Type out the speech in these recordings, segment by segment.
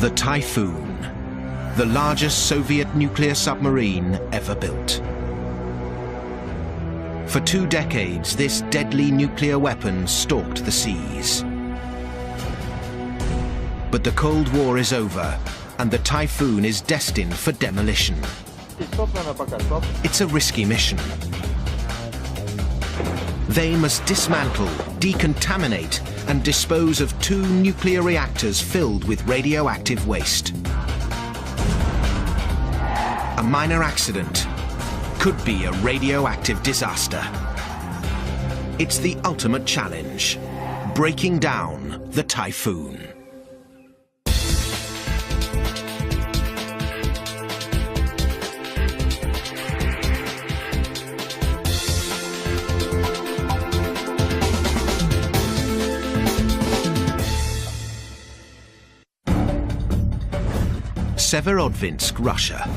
The Typhoon, the largest Soviet nuclear submarine ever built. For 2 decades, this deadly nuclear weapon stalked the seas. But the Cold War is over, and the Typhoon is destined for demolition. It's a risky mission. They must dismantle, decontaminate, and dispose of 2 nuclear reactors filled with radioactive waste. A minor accident could be a radioactive disaster. It's the ultimate challenge, breaking down the Typhoon. Severodvinsk, Russia,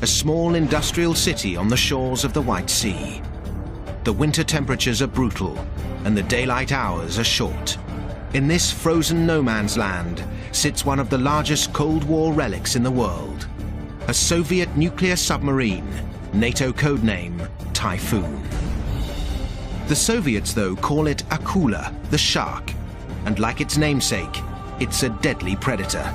a small industrial city on the shores of the White Sea. The winter temperatures are brutal and the daylight hours are short. In this frozen no man's land sits one of the largest Cold War relics in the world, a Soviet nuclear submarine, NATO codename Typhoon. The Soviets, though, call it Akula, the shark, and like its namesake, it's a deadly predator.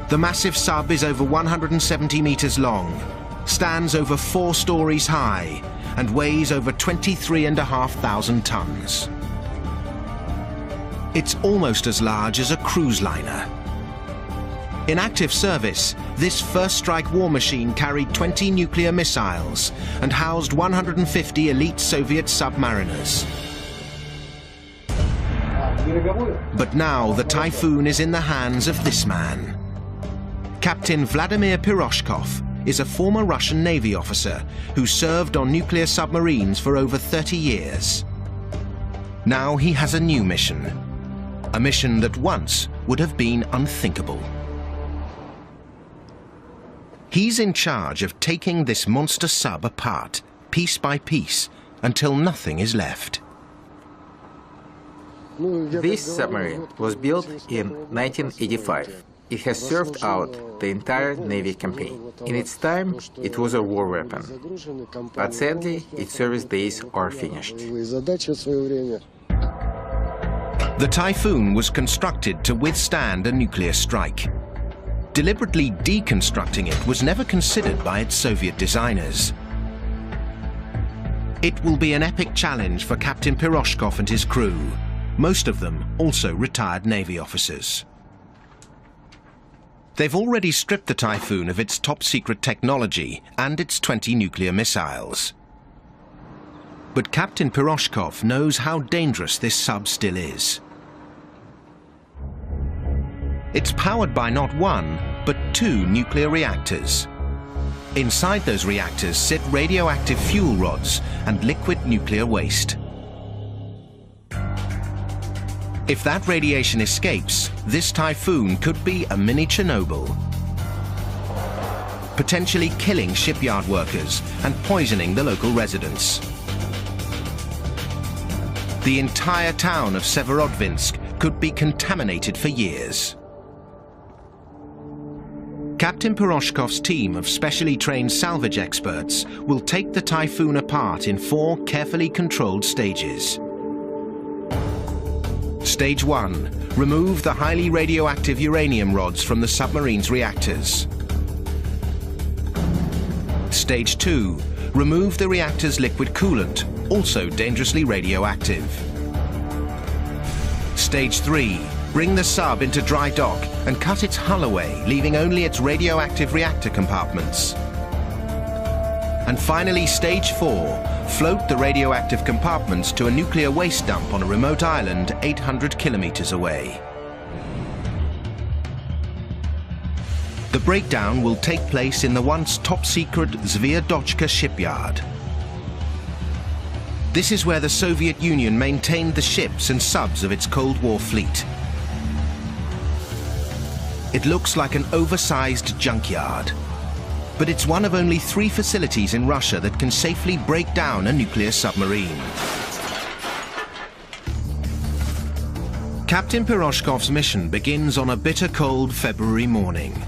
The massive sub is over 170 meters long, stands over 4 stories high, and weighs over 23,500 tons. It's almost as large as a cruise liner. In active service, this first strike war machine carried 20 nuclear missiles and housed 150 elite Soviet submariners. But now the Typhoon is in the hands of this man. Captain Vladimir Piroshkov is a former Russian Navy officer who served on nuclear submarines for over 30 years. Now he has a new mission, a mission that once would have been unthinkable. He's in charge of taking this monster sub apart, piece by piece, until nothing is left. This submarine was built in 1985. It has served out the entire Navy campaign. In its time, it was a war weapon, but sadly, its service days are finished. The Typhoon was constructed to withstand a nuclear strike. Deliberately deconstructing it was never considered by its Soviet designers. It will be an epic challenge for Captain Piroshkov and his crew, most of them also retired Navy officers. They've already stripped the Typhoon of its top-secret technology and its 20 nuclear missiles. But Captain Piroshkov knows how dangerous this sub still is. It's powered by not 1, but 2 nuclear reactors. Inside those reactors sit radioactive fuel rods and liquid nuclear waste. If that radiation escapes, this Typhoon could be a mini Chernobyl, potentially killing shipyard workers and poisoning the local residents. The entire town of Severodvinsk could be contaminated for years. Captain Piroshkov's team of specially trained salvage experts will take the Typhoon apart in 4 carefully controlled stages. Stage 1. Remove the highly radioactive uranium rods from the submarine's reactors. Stage 2. Remove the reactor's liquid coolant, also dangerously radioactive. Stage 3. Bring the sub into dry dock and cut its hull away, leaving only its radioactive reactor compartments. And finally, Stage 4. Float the radioactive compartments to a nuclear waste dump on a remote island 800 kilometers away. The breakdown will take place in the once top-secret Zvierdotchka shipyard. This is where the Soviet Union maintained the ships and subs of its Cold War fleet. It looks like an oversized junkyard, but it's one of only 3 facilities in Russia that can safely break down a nuclear submarine. Captain Piroshkov's mission begins on a bitter cold February morning.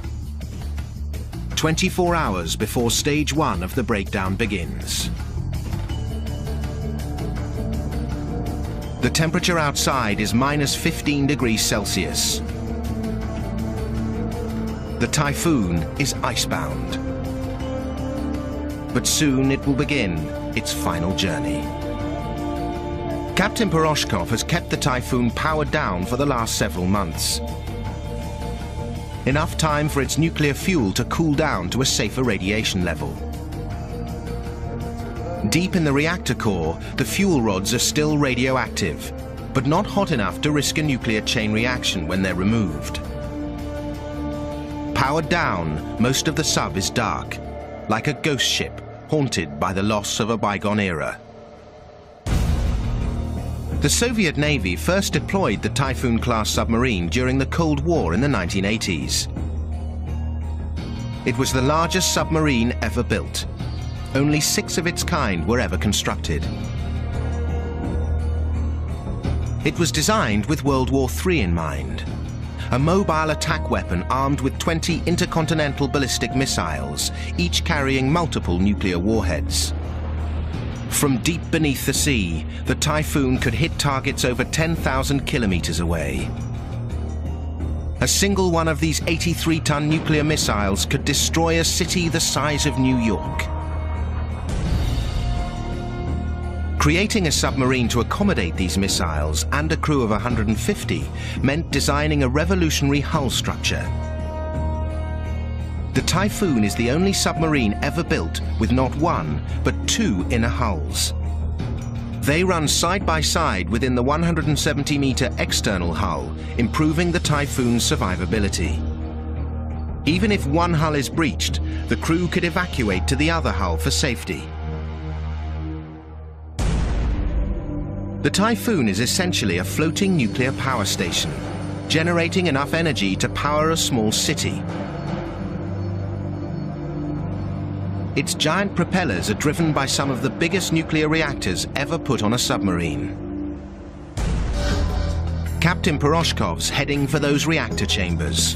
24 hours before stage 1 of the breakdown begins. The temperature outside is minus 15 degrees Celsius. The Typhoon is icebound. But soon it will begin its final journey. Captain Piroshkov has kept the Typhoon powered down for the last several months. Enough time for its nuclear fuel to cool down to a safer radiation level. Deep in the reactor core, the fuel rods are still radioactive, but not hot enough to risk a nuclear chain reaction when they're removed. Powered down, most of the sub is dark, like a ghost ship haunted by the loss of a bygone era. The Soviet Navy first deployed the Typhoon-class submarine during the Cold War in the 1980s. It was the largest submarine ever built. Only 6 of its kind were ever constructed. It was designed with World War III in mind. A mobile attack weapon armed with 20 intercontinental ballistic missiles, each carrying multiple nuclear warheads. From deep beneath the sea, the Typhoon could hit targets over 10,000 kilometers away. A single one of these 83-ton nuclear missiles could destroy a city the size of New York. Creating a submarine to accommodate these missiles and a crew of 150 meant designing a revolutionary hull structure. The Typhoon is the only submarine ever built with not 1, but 2 inner hulls. They run side by side within the 170-meter external hull, improving the Typhoon's survivability. Even if one hull is breached, the crew could evacuate to the other hull for safety. The Typhoon is essentially a floating nuclear power station, generating enough energy to power a small city. Its giant propellers are driven by some of the biggest nuclear reactors ever put on a submarine. Captain Piroshkov's heading for those reactor chambers.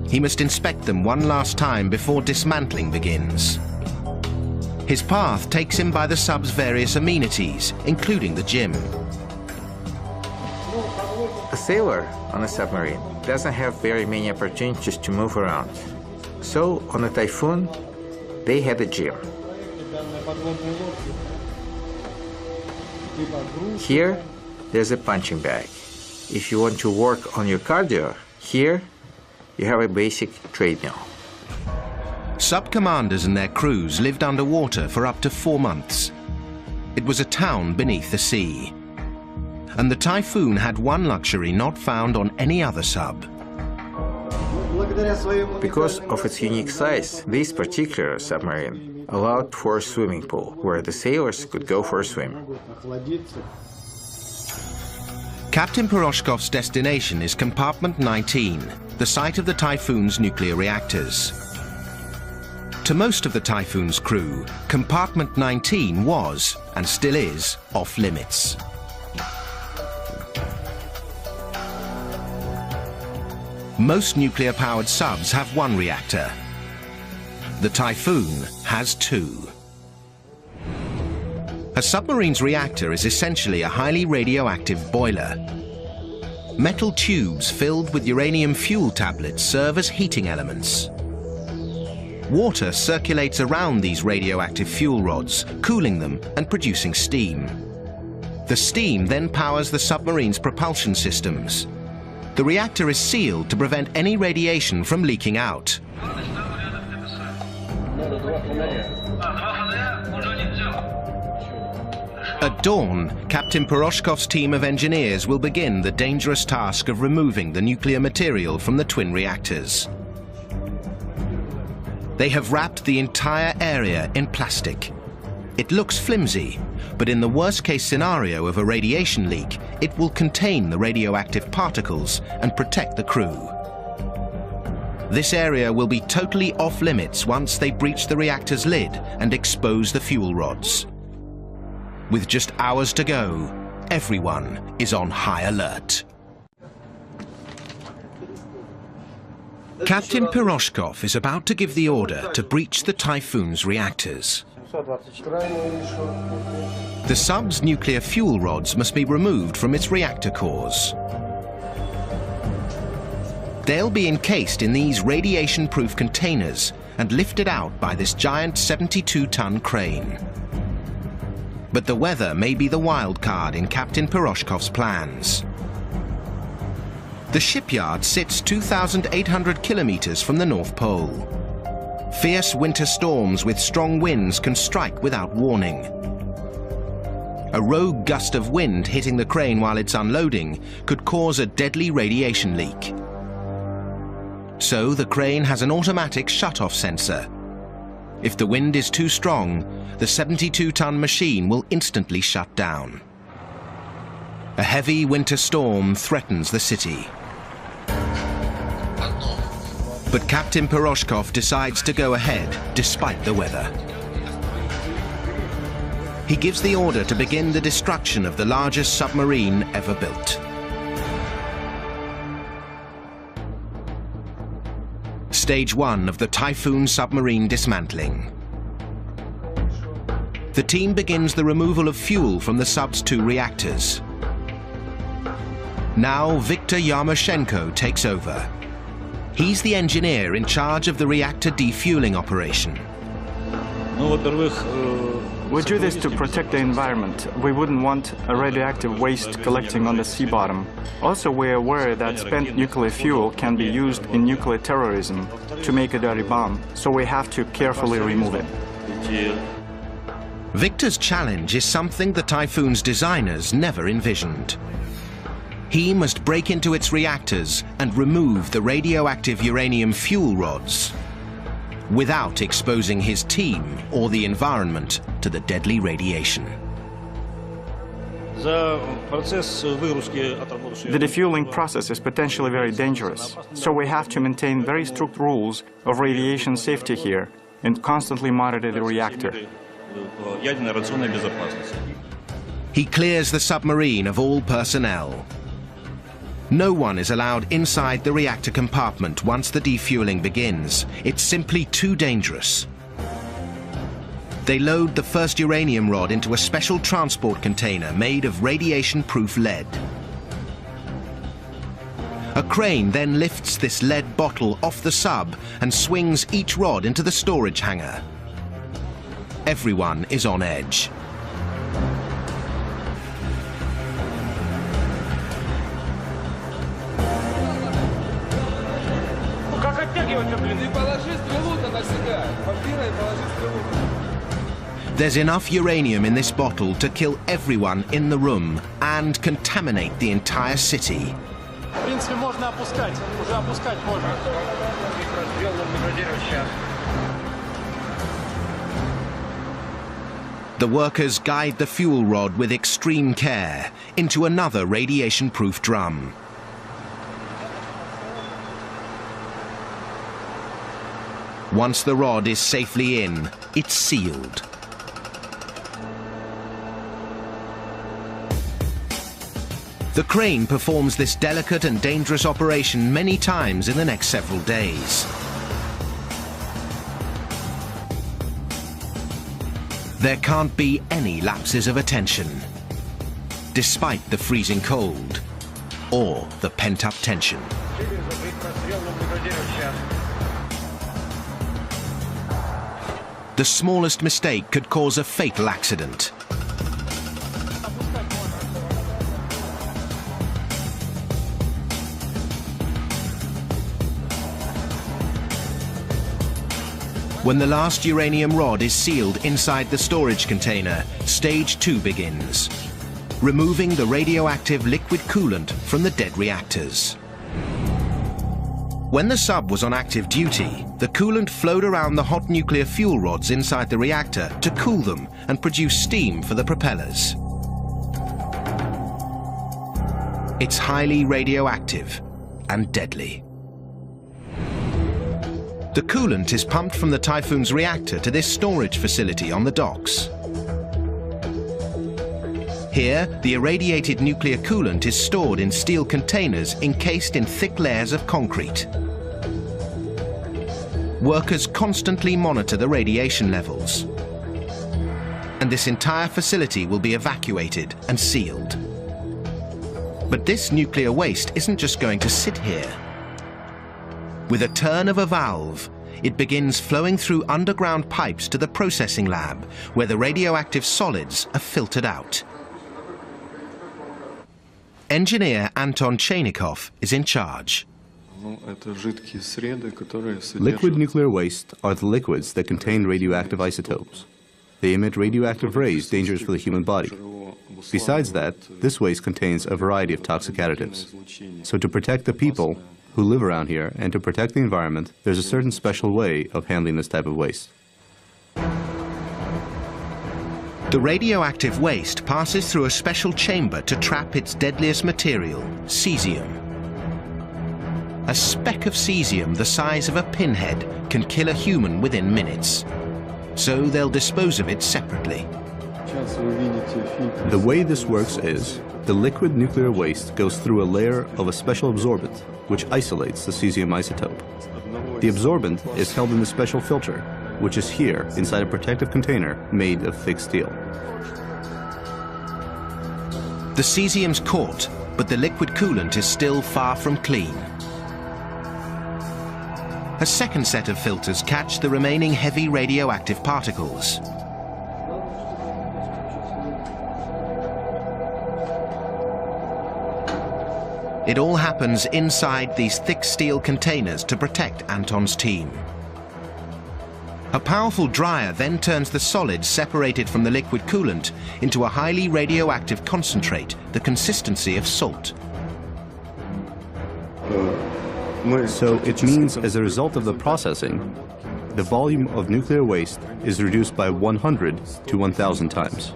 He must inspect them one last time before dismantling begins. His path takes him by the sub's various amenities, including the gym. A sailor on a submarine doesn't have very many opportunities to move around. So on the Typhoon, they had a gym. Here, there's a punching bag. If you want to work on your cardio, here you have a basic treadmill. Sub-commanders and their crews lived underwater for up to 4 months. It was a town beneath the sea. And the Typhoon had one luxury not found on any other sub. Because of its unique size, this particular submarine allowed for a swimming pool where the sailors could go for a swim. Captain Piroshkov's destination is Compartment 19, the site of the Typhoon's nuclear reactors. To most of the Typhoon's crew, Compartment 19 was, and still is, off limits. Most nuclear-powered subs have 1 reactor. The Typhoon has 2. A submarine's reactor is essentially a highly radioactive boiler. Metal tubes filled with uranium fuel tablets serve as heating elements. Water circulates around these radioactive fuel rods, cooling them and producing steam. The steam then powers the submarine's propulsion systems. The reactor is sealed to prevent any radiation from leaking out. At dawn, Captain Piroshkov's team of engineers will begin the dangerous task of removing the nuclear material from the twin reactors. They have wrapped the entire area in plastic. It looks flimsy, but in the worst-case scenario of a radiation leak, it will contain the radioactive particles and protect the crew. This area will be totally off-limits once they breach the reactor's lid and expose the fuel rods. With just hours to go, everyone is on high alert. Captain Piroshkov is about to give the order to breach the Typhoon's reactors. The sub's nuclear fuel rods must be removed from its reactor cores. They'll be encased in these radiation-proof containers and lifted out by this giant 72-ton crane. But the weather may be the wild card in Captain Piroshkov's plans. The shipyard sits 2,800 kilometers from the North Pole. Fierce winter storms with strong winds can strike without warning. A rogue gust of wind hitting the crane while it's unloading could cause a deadly radiation leak. So the crane has an automatic shut-off sensor. If the wind is too strong, the 72-ton machine will instantly shut down. A heavy winter storm threatens the city. But Captain Piroshkov decides to go ahead despite the weather. He gives the order to begin the destruction of the largest submarine ever built. Stage 1 of the Typhoon submarine dismantling. The team begins the removal of fuel from the sub's 2 reactors. Now Viktor Yarmoshenko takes over. He's the engineer in charge of the reactor defueling operation. We do this to protect the environment. We wouldn't want a radioactive waste collecting on the sea bottom. Also, we're aware that spent nuclear fuel can be used in nuclear terrorism to make a dirty bomb, so we have to carefully remove it. Viktor's challenge is something the Typhoon's designers never envisioned. He must break into its reactors and remove the radioactive uranium fuel rods without exposing his team or the environment to the deadly radiation. The defueling process is potentially very dangerous, so we have to maintain very strict rules of radiation safety here and constantly monitor the reactor. He clears the submarine of all personnel. No one is allowed inside the reactor compartment once the defueling begins. It's simply too dangerous. They load the first uranium rod into a special transport container made of radiation-proof lead. A crane then lifts this lead bottle off the sub and swings each rod into the storage hangar. Everyone is on edge. There's enough uranium in this bottle to kill everyone in the room and contaminate the entire city. The workers guide the fuel rod with extreme care into another radiation-proof drum. Once the rod is safely in, it's sealed. The crane performs this delicate and dangerous operation many times in the next several days. There can't be any lapses of attention, despite the freezing cold or the pent-up tension. The smallest mistake could cause a fatal accident. When the last uranium rod is sealed inside the storage container, stage 2 begins, removing the radioactive liquid coolant from the dead reactors. When the sub was on active duty, the coolant flowed around the hot nuclear fuel rods inside the reactor to cool them and produce steam for the propellers. It's highly radioactive and deadly. The coolant is pumped from the Typhoon's reactor to this storage facility on the docks. Here, the irradiated nuclear coolant is stored in steel containers encased in thick layers of concrete. workers constantly monitor the radiation levels. And this entire facility will be evacuated and sealed. But this nuclear waste isn't just going to sit here. With a turn of a valve, it begins flowing through underground pipes to the processing lab, where the radioactive solids are filtered out. Engineer Anton Cheynikov is in charge. Liquid nuclear waste are the liquids that contain radioactive isotopes. They emit radioactive rays dangerous for the human body. Besides that, this waste contains a variety of toxic additives. So to protect the people who live around here and to protect the environment, there's a certain special way of handling this type of waste. The radioactive waste passes through a special chamber to trap its deadliest material, cesium. A speck of cesium the size of a pinhead can kill a human within minutes. So they'll dispose of it separately. The way this works is, the liquid nuclear waste goes through a layer of a special absorbent, which isolates the cesium isotope. The absorbent is held in a special filter, which is here inside a protective container made of thick steel. The cesium's caught, but the liquid coolant is still far from clean. A second set of filters catch the remaining heavy radioactive particles. It all happens inside these thick steel containers to protect Anton's team. A powerful dryer then turns the solids separated from the liquid coolant into a highly radioactive concentrate, the consistency of salt. So it means, as a result of the processing, the volume of nuclear waste is reduced by 100 to 1,000 times.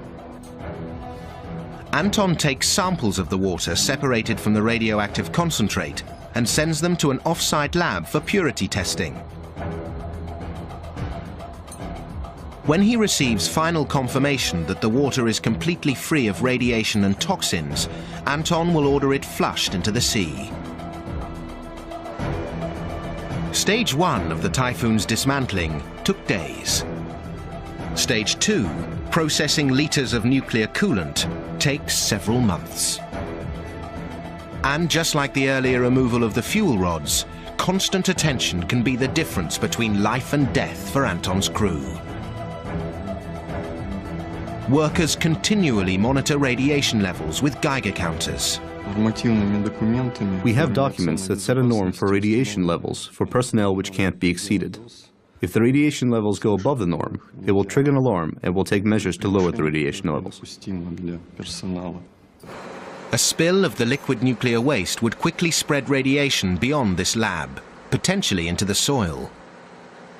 Anton takes samples of the water separated from the radioactive concentrate and sends them to an off-site lab for purity testing. When he receives final confirmation that the water is completely free of radiation and toxins, Anton will order it flushed into the sea. Stage 1 of the Typhoon's dismantling took days. Stage 2, processing liters of nuclear coolant, takes several months. And just like the earlier removal of the fuel rods, constant attention can be the difference between life and death for Anton's crew. Workers continually monitor radiation levels with Geiger counters. We have documents that set a norm for radiation levels for personnel which can't be exceeded. If the radiation levels go above the norm, it will trigger an alarm and will take measures to lower the radiation levels. A spill of the liquid nuclear waste would quickly spread radiation beyond this lab, potentially into the soil.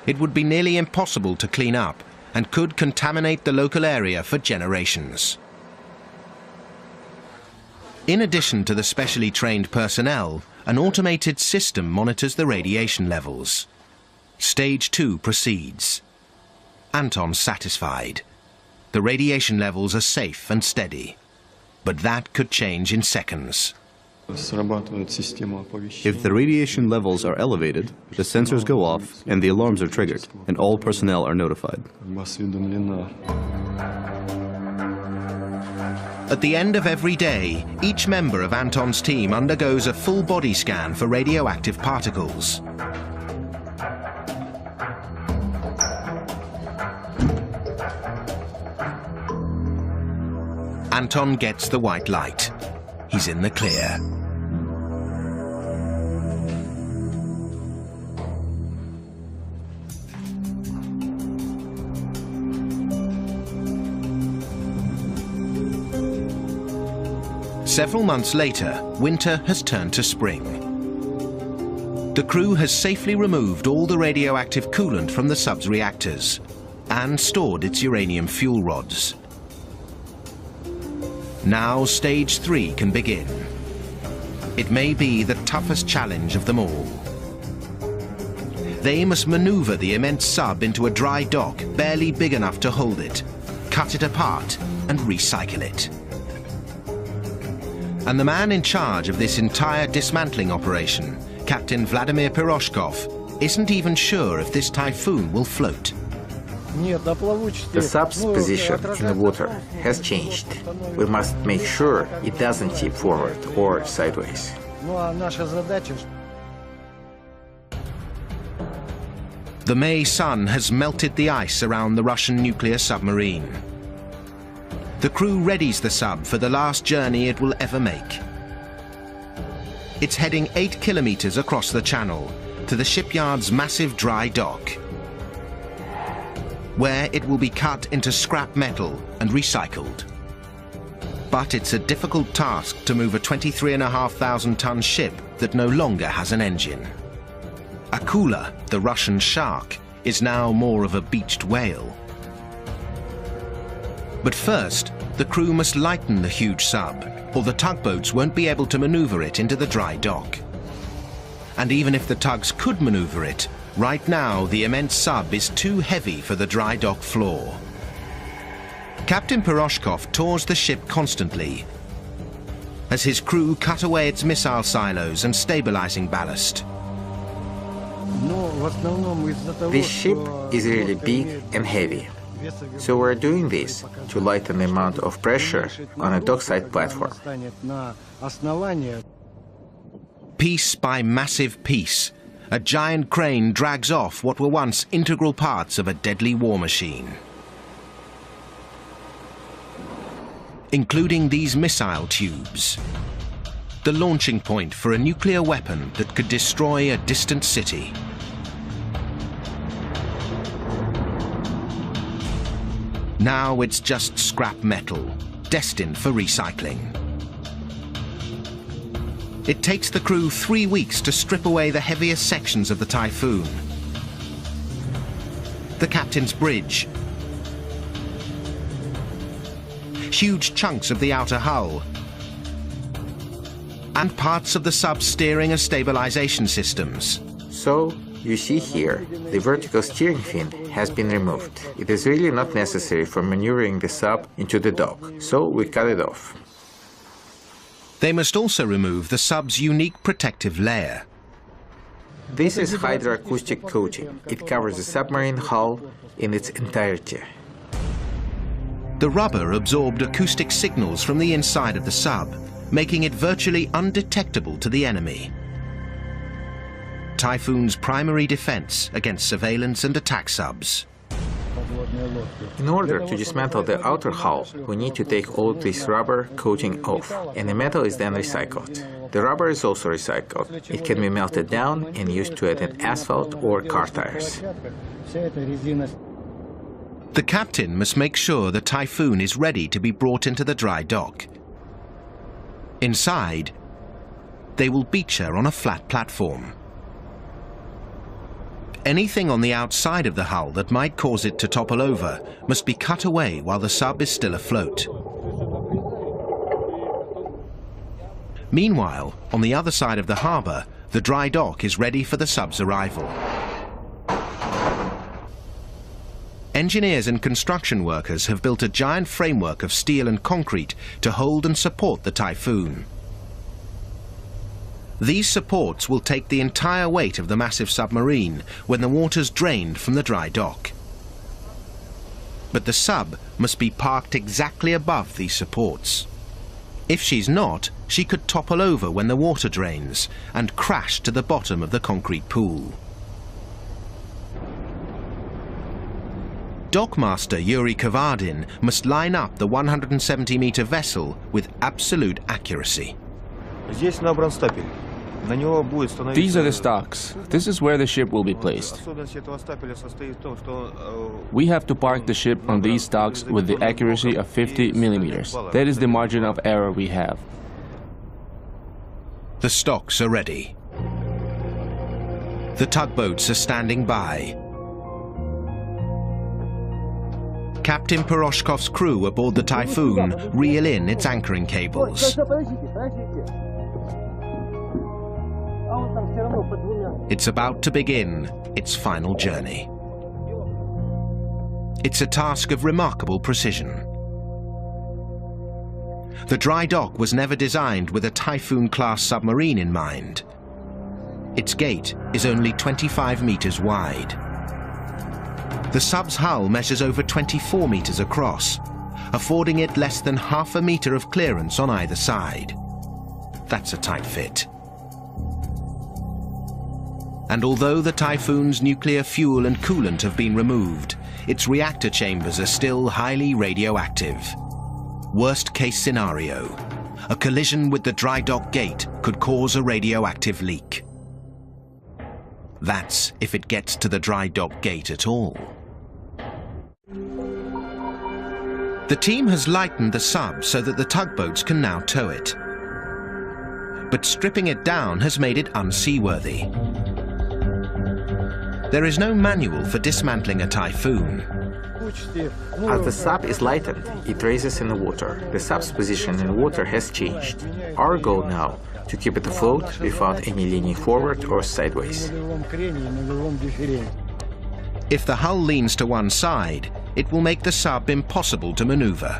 It would be nearly impossible to clean up and could contaminate the local area for generations. In addition to the specially trained personnel, an automated system monitors the radiation levels. Stage 2 proceeds. Anton's satisfied. The radiation levels are safe and steady, but that could change in seconds. If the radiation levels are elevated, the sensors go off and the alarms are triggered, and all personnel are notified. At the end of every day, each member of Anton's team undergoes a full body scan for radioactive particles. Anton gets the white light. He's in the clear. Several months later, winter has turned to spring. The crew has safely removed all the radioactive coolant from the sub's reactors and stored its uranium fuel rods. Now stage 3 can begin. It may be the toughest challenge of them all. They must maneuver the immense sub into a dry dock barely big enough to hold it, cut it apart and recycle it. And the man in charge of this entire dismantling operation, Captain Vladimir Piroshkov, isn't even sure if this Typhoon will float. The sub's position in the water has changed. We must make sure it doesn't tip forward or sideways. The May sun has melted the ice around the Russian nuclear submarine. The crew readies the sub for the last journey it will ever make. It's heading 8 kilometers across the channel to the shipyard's massive dry dock, where it will be cut into scrap metal and recycled. But it's a difficult task to move a 23,500-ton ship that no longer has an engine. Akula, the Russian shark, is now more of a beached whale. But first, the crew must lighten the huge sub, or the tugboats won't be able to maneuver it into the dry dock. And even if the tugs could maneuver it, right now the immense sub is too heavy for the dry dock floor. Captain Piroshkov tours the ship constantly as his crew cut away its missile silos and stabilizing ballast. This ship is really big and heavy, so we're doing this to lighten the amount of pressure on a dockside platform. Piece by massive piece, a giant crane drags off what were once integral parts of a deadly war machine, including these missile tubes, the launching point for a nuclear weapon that could destroy a distant city. Now it's just scrap metal, destined for recycling. It takes the crew 3 weeks to strip away the heaviest sections of the Typhoon. The captain's bridge, huge chunks of the outer hull, and parts of the sub's steering and stabilization systems. So, you see here, the vertical steering fin has been removed. It is really not necessary for maneuvering the sub into the dock, so we cut it off. They must also remove the sub's unique protective layer. This is hydroacoustic coating. It covers the submarine hull in its entirety. The rubber absorbed acoustic signals from the inside of the sub, making it virtually undetectable to the enemy. Typhoon's primary defense against surveillance and attack subs. In order to dismantle the outer hull, we need to take all this rubber coating off, and the metal is then recycled. The rubber is also recycled. It can be melted down and used to add in asphalt or car tires. The captain must make sure the Typhoon is ready to be brought into the dry dock. Inside, they will beach her on a flat platform. Anything on the outside of the hull that might cause it to topple over must be cut away while the sub is still afloat. Meanwhile, on the other side of the harbour, the dry dock is ready for the sub's arrival. Engineers and construction workers have built a giant framework of steel and concrete to hold and support the Typhoon. These supports will take the entire weight of the massive submarine when the water's drained from the dry dock. But the sub must be parked exactly above these supports. If she's not, she could topple over when the water drains and crash to the bottom of the concrete pool. Dockmaster Yuri Kavardin must line up the 170-meter vessel with absolute accuracy. These are the stocks. This is where the ship will be placed. We have to park the ship on these stocks with the accuracy of 50 millimeters. That is the margin of error we have. The stocks are ready. The tugboats are standing by. Captain Piroshkov's crew aboard the Typhoon reel in its anchoring cables. It's about to begin its final journey. It's a task of remarkable precision. The dry dock was never designed with a Typhoon-class submarine in mind. Its gate is only 25 meters wide. The sub's hull measures over 24 meters across, affording it less than half a meter of clearance on either side. That's a tight fit. And although the Typhoon's nuclear fuel and coolant have been removed, its reactor chambers are still highly radioactive. Worst case scenario, a collision with the dry dock gate could cause a radioactive leak. That's if it gets to the dry dock gate at all. The team has lightened the sub so that the tugboats can now tow it. But stripping it down has made it unseaworthy. There is no manual for dismantling a Typhoon. As the sub is lightened, it raises in the water. The sub's position in water has changed. Our goal now to keep it afloat without any leaning forward or sideways. If the hull leans to one side, it will make the sub impossible to maneuver.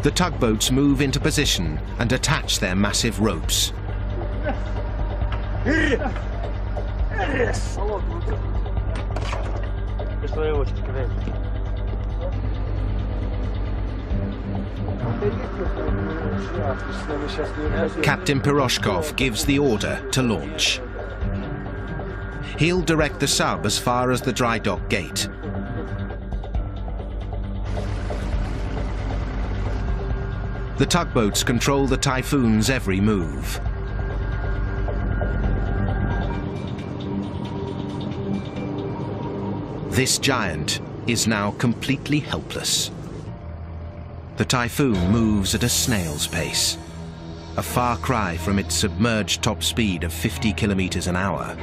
The tugboats move into position and attach their massive ropes. Captain Piroshkov gives the order to launch. He'll direct the sub as far as the dry dock gate. The tugboats control the Typhoon's every move. This giant is now completely helpless. The Typhoon moves at a snail's pace, a far cry from its submerged top speed of 50 kilometers an hour.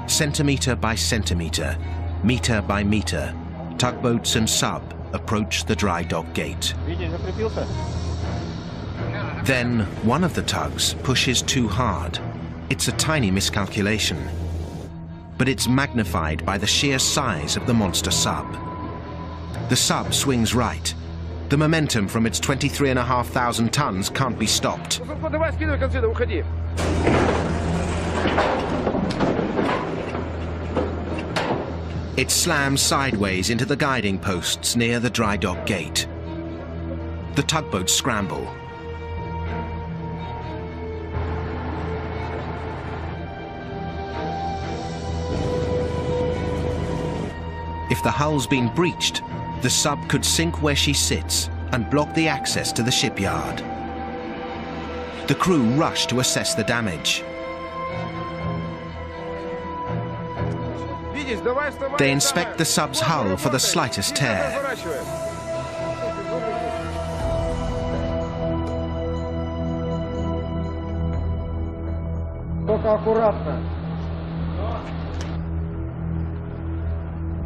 Centimeter by centimeter, meter by meter, tugboats and sub approach the dry dock gate. Then one of the tugs pushes too hard. It's a tiny miscalculation, but it's magnified by the sheer size of the monster sub. The sub swings right. The momentum from its 23,500 tons can't be stopped. It slams sideways into the guiding posts near the dry dock gate. The tugboats scramble. If the hull's been breached, the sub could sink where she sits and block the access to the shipyard. The crew rush to assess the damage. They inspect the sub's hull for the slightest tear.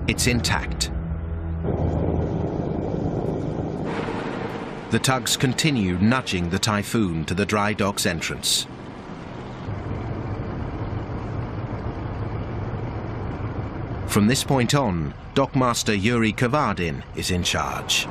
It's intact. The tugs continue nudging the Typhoon to the dry dock's entrance. From this point on, Dockmaster Yuri Kavardin is in charge.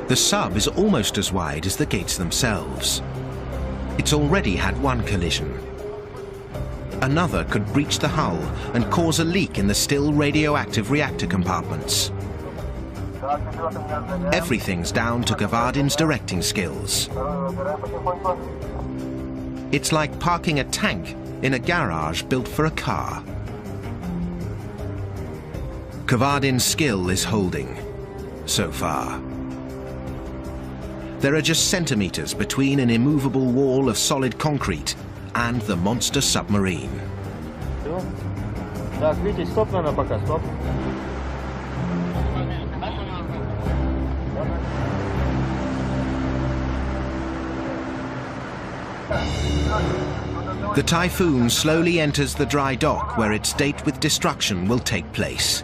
The sub is almost as wide as the gates themselves. It's already had one collision. Another could breach the hull and cause a leak in the still radioactive reactor compartments. Everything's down to Kavardin's directing skills. It's like parking a tank in a garage built for a car. Kavardin's skill is holding, so far. There are just centimeters between an immovable wall of solid concrete and the monster submarine. The Typhoon slowly enters the dry dock where its date with destruction will take place.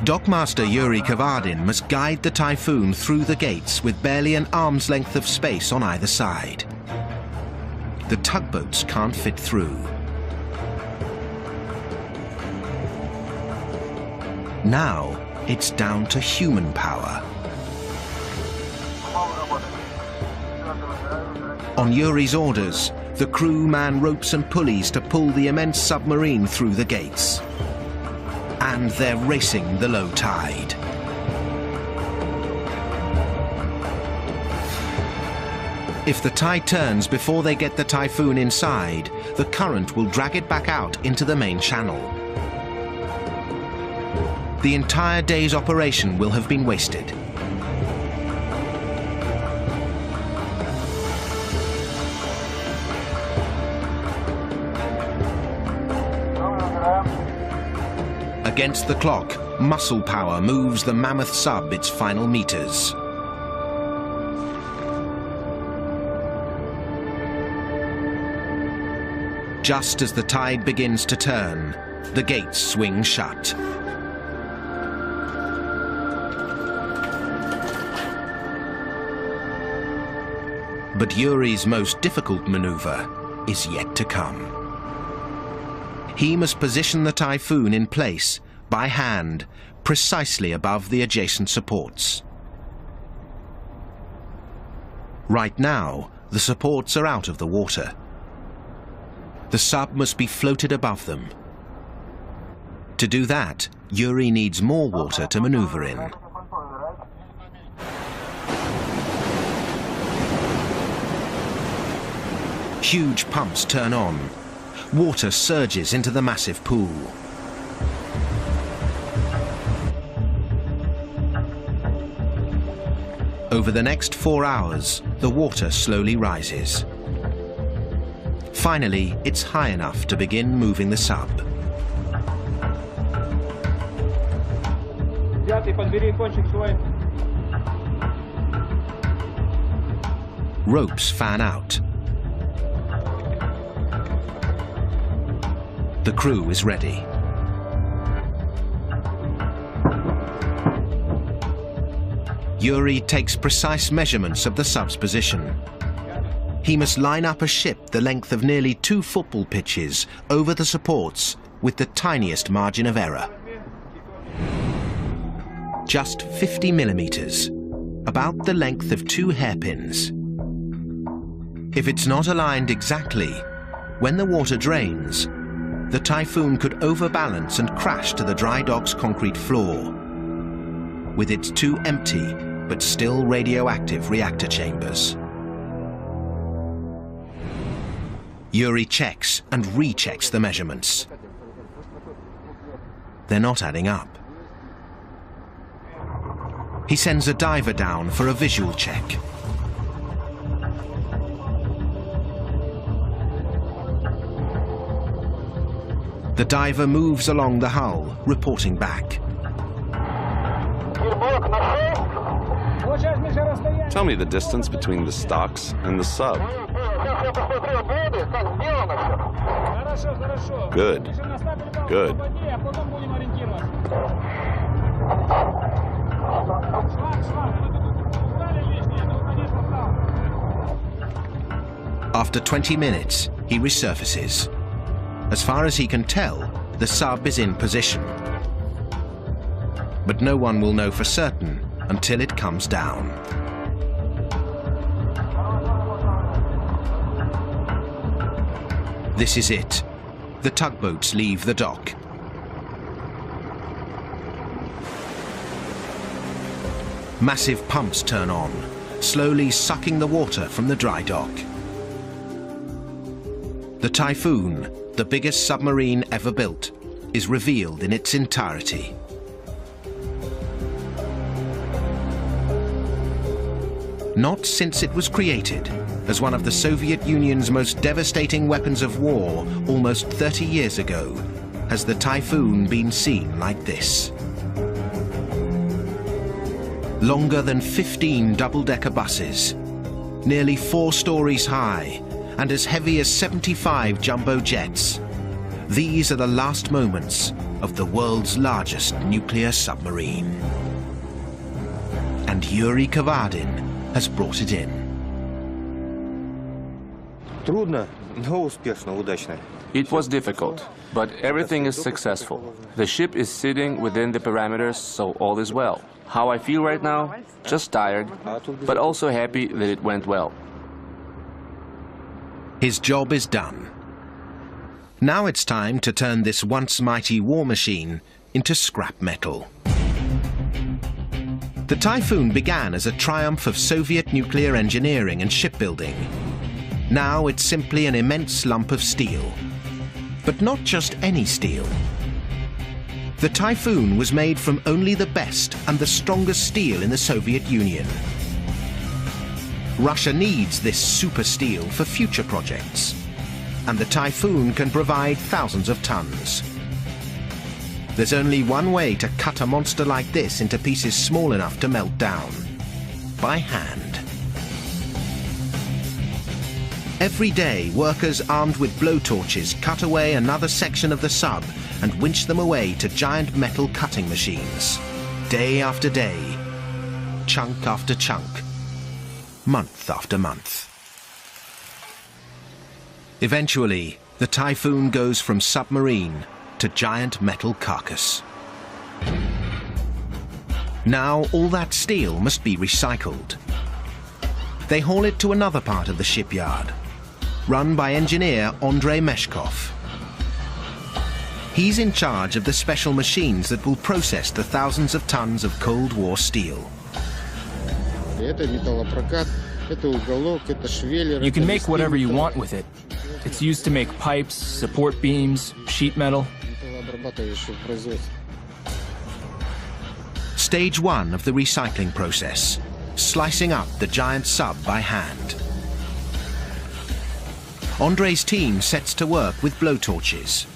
Dockmaster Yuri Kavardin must guide the Typhoon through the gates with barely an arm's length of space on either side. The tugboats can't fit through. Now it's down to human power. On Yuri's orders, the crew man ropes and pulleys to pull the immense submarine through the gates. And they're racing the low tide. If the tide turns before they get the Typhoon inside, the current will drag it back out into the main channel. The entire day's operation will have been wasted. Against the clock, muscle power moves the mammoth sub its final meters. Just as the tide begins to turn, the gates swing shut. But Yuri's most difficult maneuver is yet to come. He must position the Typhoon in place, by hand, precisely above the adjacent supports. Right now, the supports are out of the water. The sub must be floated above them. To do that, Yuri needs more water to maneuver in. Huge pumps turn on. Water surges into the massive pool. Over the next 4 hours, the water slowly rises. Finally, it's high enough to begin moving the sub. Ropes fan out. The crew is ready. Yuri takes precise measurements of the sub's position. He must line up a ship the length of nearly 2 football pitches over the supports with the tiniest margin of error. Just 50 millimeters, about the length of 2 hairpins. If it's not aligned exactly, when the water drains, the Typhoon could overbalance and crash to the dry dock's concrete floor, with its 2 empty but still radioactive reactor chambers. Yuri checks and rechecks the measurements. They're not adding up. He sends a diver down for a visual check. The diver moves along the hull, reporting back. Tell me the distance between the stocks and the sub. Good. Good. After 20 minutes, he resurfaces. As far as he can tell, the sub is in position. But no one will know for certain until it comes down. This is it. The tugboats leave the dock. Massive pumps turn on, slowly sucking the water from the dry dock. The Typhoon, the biggest submarine ever built, is revealed in its entirety. Not since it was created, as one of the Soviet Union's most devastating weapons of war almost 30 years ago, has the Typhoon been seen like this. Longer than 15 double-decker buses, nearly 4 stories high, and as heavy as 75 jumbo jets, These are the last moments of the world's largest nuclear submarine. And Yuri Kavadin has brought it in. It was difficult, but everything is successful. The ship is sitting within the parameters, so all is well. How I feel right now? Just tired, but also happy that it went well. His job is done. Now it's time to turn this once mighty war machine into scrap metal. The Typhoon began as a triumph of Soviet nuclear engineering and shipbuilding. Now it's simply an immense lump of steel. But not just any steel. The Typhoon was made from only the best and the strongest steel in the Soviet Union. Russia needs this super steel for future projects, and the Typhoon can provide thousands of tons. There's only one way to cut a monster like this into pieces small enough to melt down: by hand. Every day, workers armed with blowtorches cut away another section of the sub and winch them away to giant metal cutting machines. Day after day, chunk after chunk, month after month. Eventually, the Typhoon goes from submarine to giant metal carcass. Now all that steel must be recycled. They haul it to another part of the shipyard, run by engineer Andrei Meshkov. He's in charge of the special machines that will process the thousands of tons of Cold War steel. You can make whatever you want with it. It's used to make pipes, support beams, sheet metal. Stage 1 of the recycling process, slicing up the giant sub by hand. Andrei's team sets to work with blowtorches.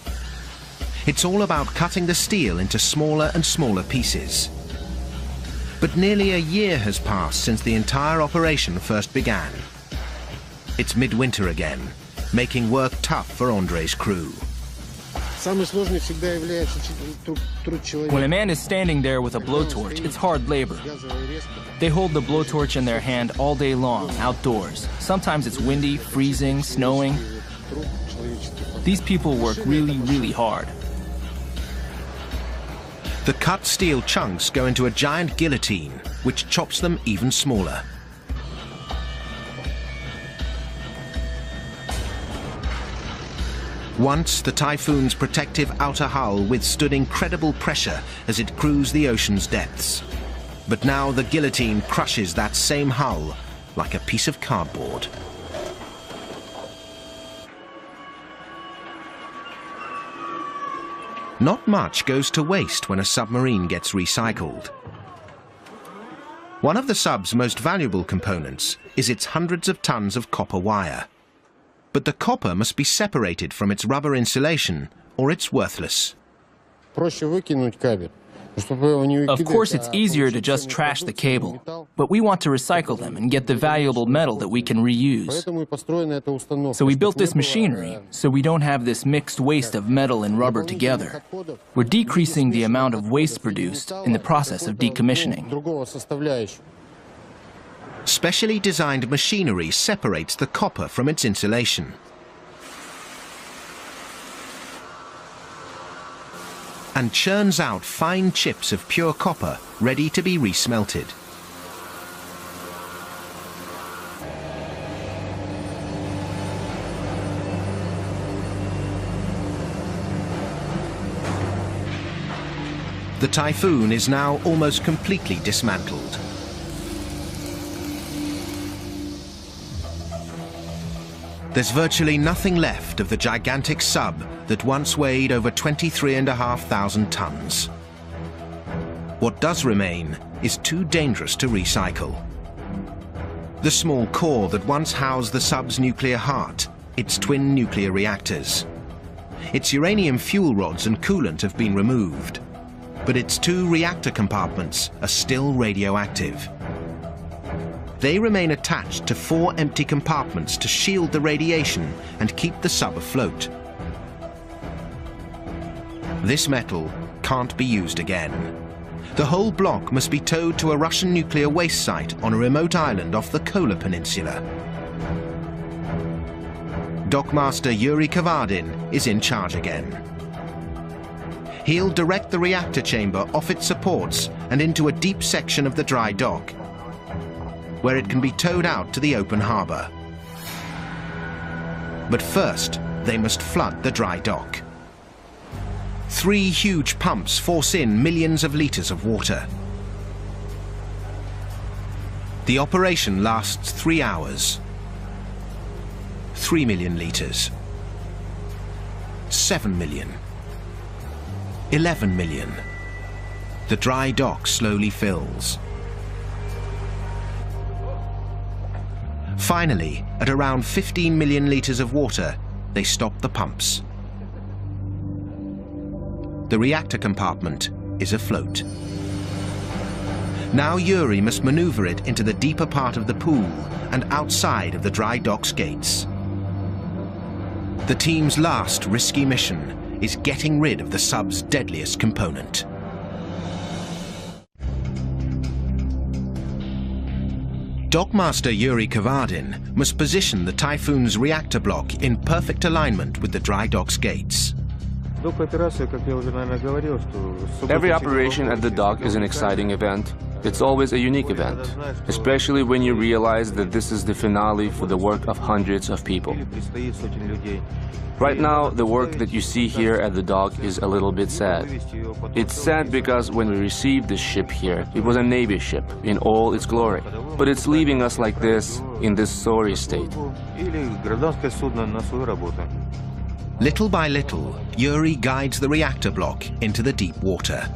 It's all about cutting the steel into smaller and smaller pieces. But nearly a year has passed since the entire operation first began. It's midwinter again, making work tough for Andrei's crew. When a man is standing there with a blowtorch, it's hard labor. They hold the blowtorch in their hand all day long, outdoors. Sometimes it's windy, freezing, snowing. These people work really, really hard. The cut steel chunks go into a giant guillotine, which chops them even smaller. Once, the Typhoon's protective outer hull withstood incredible pressure as it cruised the ocean's depths. But now the guillotine crushes that same hull like a piece of cardboard. Not much goes to waste when a submarine gets recycled. One of the sub's most valuable components is its hundreds of tons of copper wire. But the copper must be separated from its rubber insulation, or it's worthless. Of course, it's easier to just trash the cable, but we want to recycle them and get the valuable metal that we can reuse. So we built this machinery, so we don't have this mixed waste of metal and rubber together. We're decreasing the amount of waste produced in the process of decommissioning. Specially designed machinery separates the copper from its insulation. And churns out fine chips of pure copper ready to be resmelted. The Typhoon is now almost completely dismantled. There's virtually nothing left of the gigantic sub that once weighed over 23,500 tons. What does remain is too dangerous to recycle. The small core that once housed the sub's nuclear heart, its twin nuclear reactors. Its uranium fuel rods and coolant have been removed, but its 2 reactor compartments are still radioactive. They remain attached to 4 empty compartments to shield the radiation and keep the sub afloat. This metal can't be used again. The whole block must be towed to a Russian nuclear waste site on a remote island off the Kola Peninsula. Dockmaster Yuri Kavardin is in charge again. He'll direct the reactor chamber off its supports and into a deep section of the dry dock, where it can be towed out to the open harbour. But first, they must flood the dry dock. 3 huge pumps force in millions of litres of water. The operation lasts 3 hours. 3 million litres. 7 million. 11 million. The dry dock slowly fills. Finally, at around 15 million litres of water, they stop the pumps. The reactor compartment is afloat. Now Yuri must maneuver it into the deeper part of the pool and outside of the dry dock's gates. The team's last risky mission is getting rid of the sub's deadliest component. Dockmaster Yuri Kavardin must position the Typhoon's reactor block in perfect alignment with the dry dock's gates. Every operation at the dock is an exciting event. It's always a unique event, especially when you realize that this is the finale for the work of hundreds of people. Right now, the work that you see here at the dock is a little bit sad. It's sad because when we received this ship here, it was a Navy ship in all its glory. But it's leaving us like this, in this sorry state. Little by little, Yuri guides the reactor block into the deep water.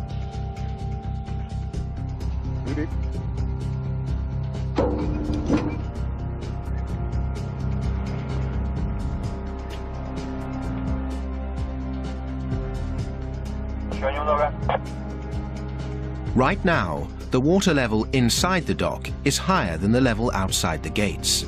Right now, the water level inside the dock is higher than the level outside the gates.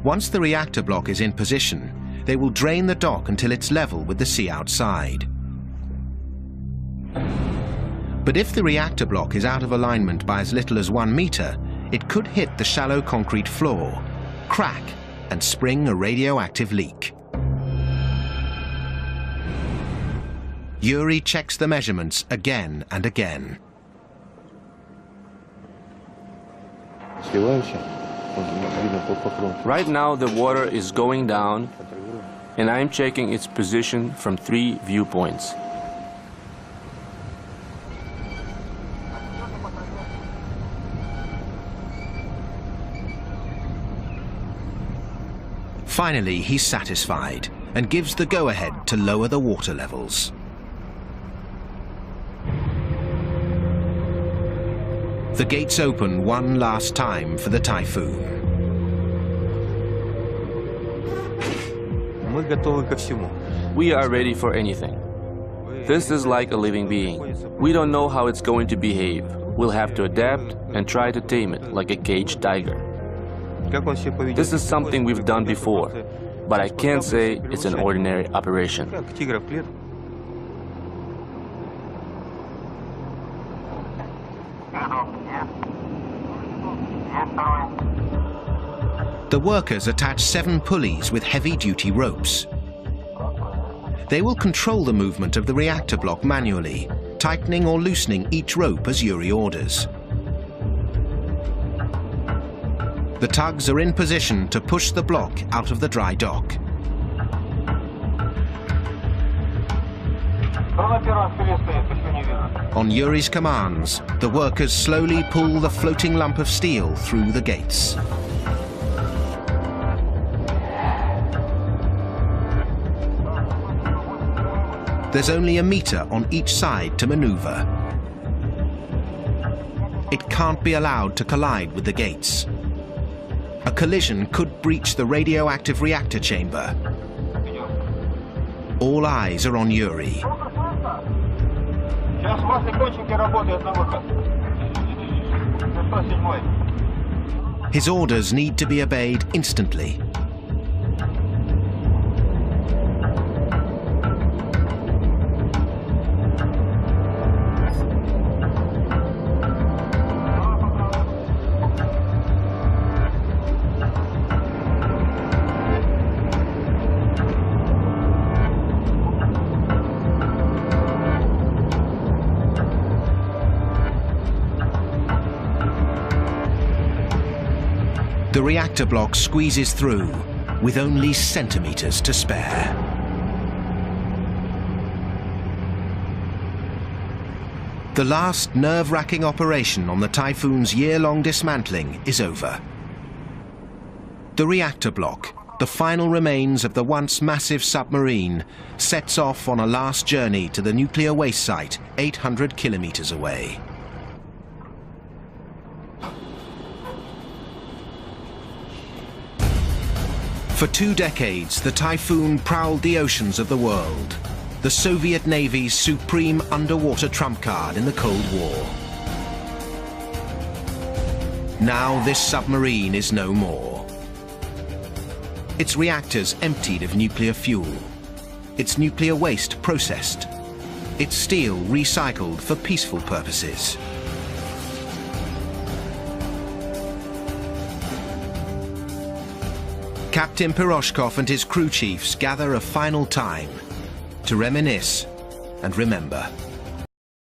Once the reactor block is in position, they will drain the dock until it's level with the sea outside. But if the reactor block is out of alignment by as little as 1 meter, it could hit the shallow concrete floor, crack, and spring a radioactive leak. Yuri checks the measurements again and again. Right now the water is going down and I'm checking its position from 3 viewpoints. Finally, he's satisfied and gives the go-ahead to lower the water levels. The gates open one last time for the Typhoon. We are ready for anything. This is like a living being. We don't know how it's going to behave. We'll have to adapt and try to tame it like a caged tiger. This is something we've done before, but I can't say it's an ordinary operation. The workers attach 7 pulleys with heavy-duty ropes. They will control the movement of the reactor block manually, tightening or loosening each rope as Yuri orders. The tugs are in position to push the block out of the dry dock. On Yuri's commands, the workers slowly pull the floating lump of steel through the gates. There's only a meter on each side to maneuver. It can't be allowed to collide with the gates. A collision could breach the radioactive reactor chamber. All eyes are on Yuri. His orders need to be obeyed instantly. The reactor block squeezes through with only centimeters to spare. The last nerve-wracking operation on the Typhoon's year-long dismantling is over. The reactor block, the final remains of the once massive submarine, sets off on a last journey to the nuclear waste site 800 kilometers away. For 2 decades, the Typhoon prowled the oceans of the world, the Soviet Navy's supreme underwater trump card in the Cold War. Now this submarine is no more. Its reactors emptied of nuclear fuel, its nuclear waste processed, its steel recycled for peaceful purposes. Captain Piroshkov and his crew chiefs gather a final time to reminisce and remember.